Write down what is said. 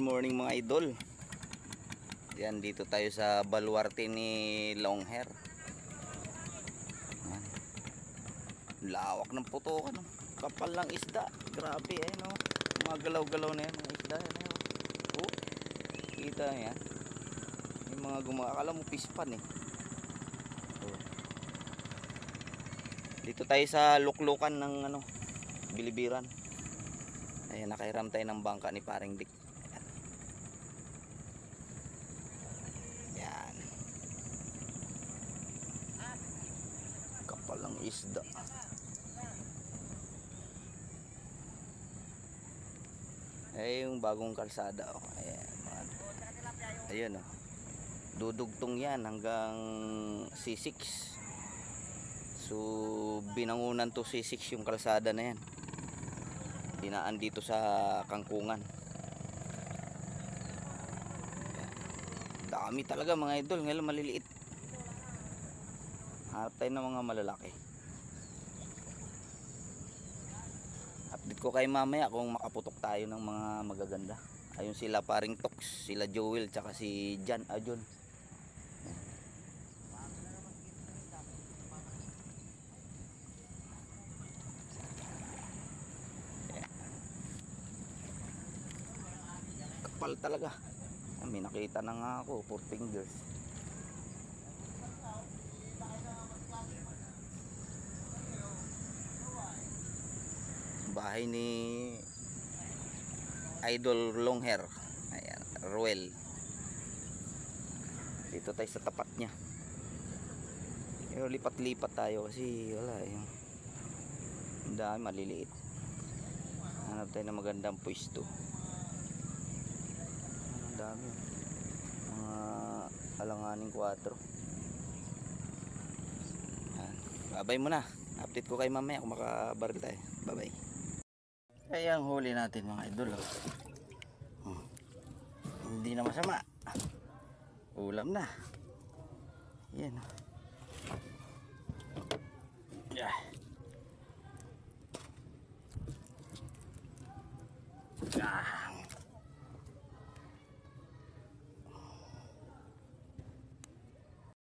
morning mga idol. Yan, dito tayo sa baluarte ni Longhair. Yan. Lawak ng putukan, no? Kapal lang isda. Grabe eh, no? Mga galaw-galaw na yan mga isda. Yan, no? Oh, kita yan. Yung mga akala mo pispan eh. Oh. Dito tayo sa luklukan ng ano, Bilibiran. Ayan, nakahiram tayo ng bangka ni paring Dick. Yan. Kapal ng isda. Ay, yung bagong kalsada. Oh. Ayan, ayun oh. Dudugtong yan hanggang C6. So, binangunan to C6 yung kalsada na yan. Dinaan dito sa Kangkungan. Dami talaga mga idol. Ngayon maliliit. Hanap tayo ng mga malalaki. Update ko kayo mamaya kung makaputok tayo ng mga magaganda. Ayun sila paring Tox, sila Joel, tsaka si Jan Ajon. Kapal talaga. May nakita na nga ako, 4 fingers. Bahay ni Idol Longhair. Ayan, Ruel. Dito tayo sa tapat niya. Pero lipat-lipat tayo kasi wala yung dami maliliit. Hanap tayo ng magandang pwesto. Ang dami. Mga alanganing 4. Ayan. Babay muna. Update ko kayo mamaya kung makabaril tayo. Bye-bye. Kaya ang huli natin mga idol. Hindi na masama. Ulam na. Yan. Yeah.